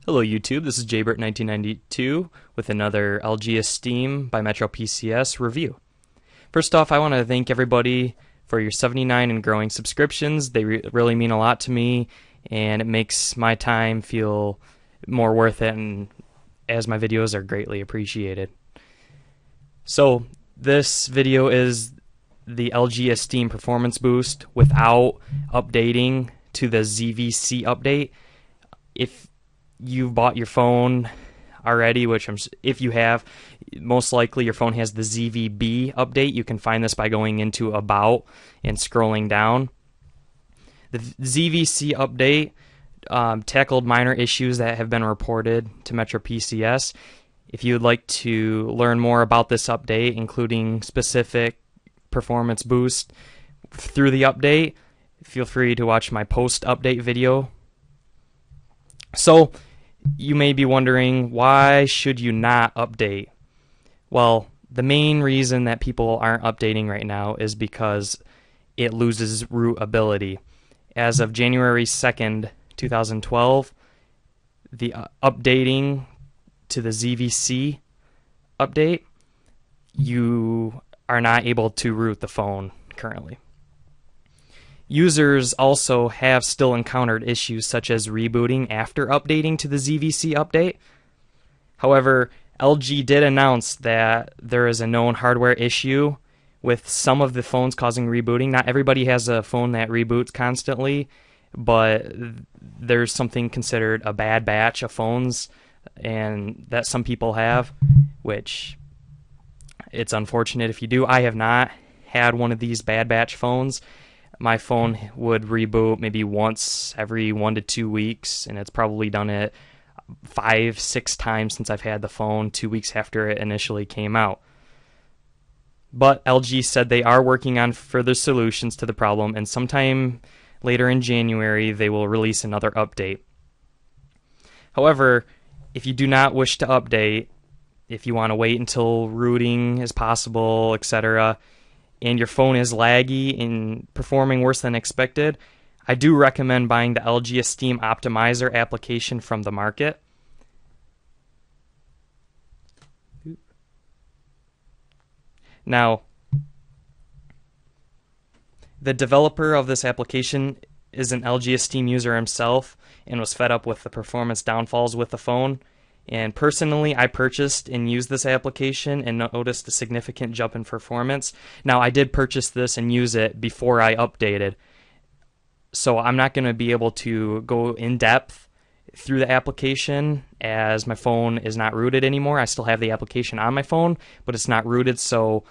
Hello YouTube, this is Jaybert1992 with another LG Esteem by Metro PCS review. First off, I want to thank everybody for your 79 and growing subscriptions. They really mean a lot to me, and it makes my time feel more worth it, and as my videos are greatly appreciated. So this video is the LG Esteem Performance Boost without updating to the ZVC update. If you've bought your phone already, which if you have, most likely your phone has the ZVB update. You can find this by going into About and scrolling down. The ZVC update tackled minor issues that have been reported to Metro PCS. If you would like to learn more about this update, including specific performance boost through the update, feel free to watch my post-update video. So, you may be wondering, why should you not update? Well, the main reason that people aren't updating right now is because it loses root ability. As of January 2nd, 2012, the updating to the ZVC update, you are not able to root the phone currently. Users also have still encountered issues such as rebooting after updating to the ZVC update. However, LG did announce that there is a known hardware issue with some of the phones causing rebooting. Not everybody has a phone that reboots constantly, but there's something considered a bad batch of phones and that some people have, which it's unfortunate if you do. I have not had one of these bad batch phones. My phone would reboot maybe once every 1 to 2 weeks, and it's probably done it 5-6 times since I've had the phone, 2 weeks after it initially came out. But LG said they are working on further solutions to the problem, and sometime later in January they will release another update. However, if you do not wish to update, if you want to wait until rooting is possible, etc., and your phone is laggy and performing worse than expected, I do recommend buying the LG Esteem Optimizer application from the market. Now, the developer of this application is an LG Esteem user himself and was fed up with the performance downfalls with the phone. And personally, I purchased and used this application and noticed a significant jump in performance. Now, I did purchase this and use it before I updated, so I'm not going to be able to go in depth through the application as my phone is not rooted anymore. I still have the application on my phone, but it's not rooted, so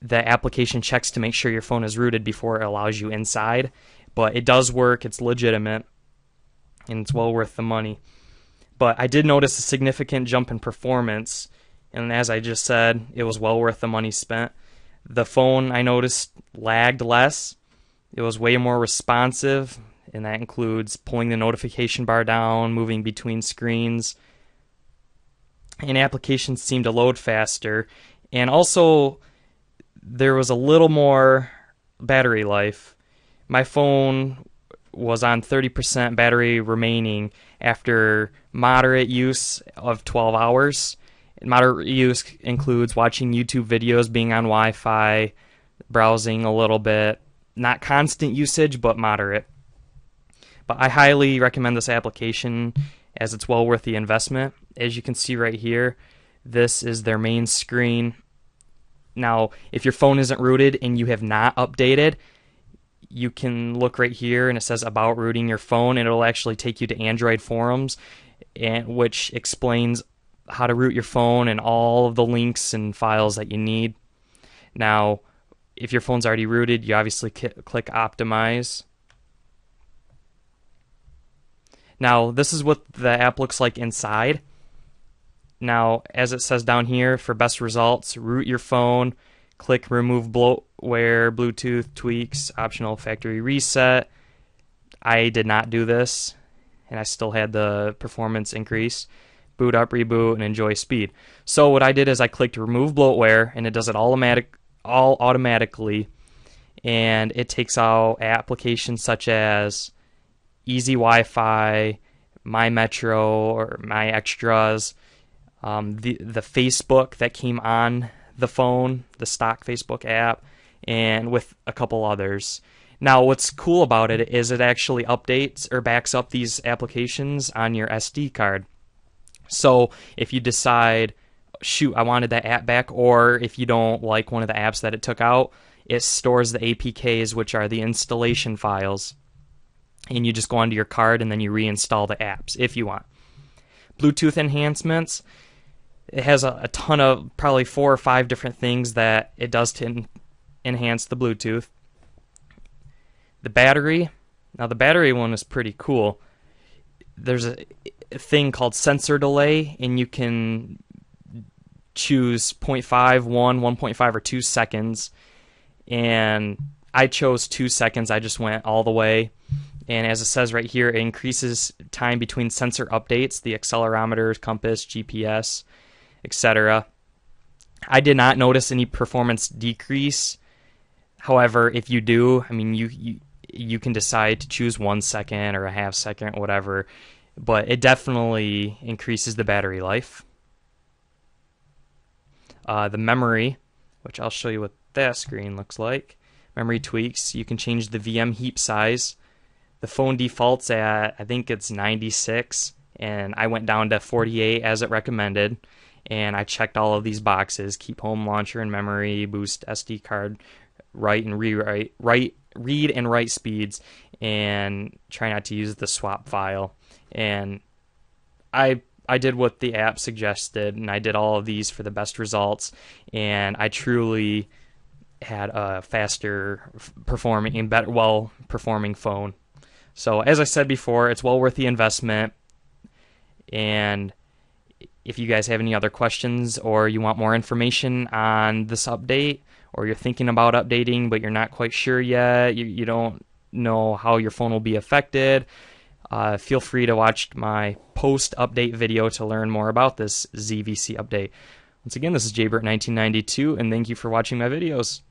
the application checks to make sure your phone is rooted before it allows you inside. But it does work, it's legitimate, and it's well worth the money. But I did notice a significant jump in performance, and as I just said, it was well worth the money spent. The phone, I noticed, lagged less. It was way more responsive, and that includes pulling the notification bar down, moving between screens, and applications seemed to load faster. And also, there was a little more battery life. My phone was on 30% battery remaining after moderate use of 12 hours. Moderate use includes watching YouTube videos, being on Wi-Fi, browsing a little bit. Not constant usage, but moderate. But I highly recommend this application as it's well worth the investment. As you can see right here, this is their main screen. Now, if your phone isn't rooted and you have not updated, you can look right here and it says about rooting your phone, and it'll actually take you to Android forums, which explains how to root your phone and all of the links and files that you need. Now, if your phone's already rooted, you obviously click Optimize. Now, this is what the app looks like inside. Now, as it says down here, for best results, root your phone, click Remove Bloatware, Bluetooth, Tweaks, Optional Factory Reset. I did not do this, and I still had the performance increase. Boot up, reboot, and enjoy speed. So what I did is I clicked Remove Bloatware, and it does it all automatically, and it takes out applications such as Easy Wi-Fi, My Metro or My Extras, the Facebook that came on the phone, the stock Facebook app, and with a couple others. Now, what's cool about it is it actually updates or backs up these applications on your SD card. So if you decide, shoot, I wanted that app back, or if you don't like one of the apps that it took out, it stores the APKs, which are the installation files, and you just go onto your card and then you reinstall the apps if you want. Bluetooth enhancements, it has a ton of, probably 4 or 5 different things that it does to enhance the Bluetooth. The battery, now the battery one is pretty cool. There's a thing called sensor delay, and you can choose 0.5, 1, 1.5, or 2 seconds. And I chose 2 seconds. I just went all the way. And as it says right here, it increases time between sensor updates, the accelerometer, compass, GPS, etc. I did not notice any performance decrease. However, if you do, I mean, you can decide to choose 1 second or a half second, whatever. But it definitely increases the battery life. The memory, which I'll show you what that screen looks like. Memory tweaks. You can change the VM heap size. The phone defaults at, I think it's 96, and I went down to 48 as it recommended. And I checked all of these boxes: keep home launcher and memory, boost SD card, read and write speeds, and try not to use the swap file. And I did what the app suggested, and I did all of these for the best results, and I truly had a faster performing and better, well performing phone. So as I said before, it's well worth the investment. And if you guys have any other questions, or you want more information on this update, or you're thinking about updating but you're not quite sure yet, you don't know how your phone will be affected, feel free to watch my post-update video to learn more about this ZVC update. Once again, this is Jaybert1992, and thank you for watching my videos.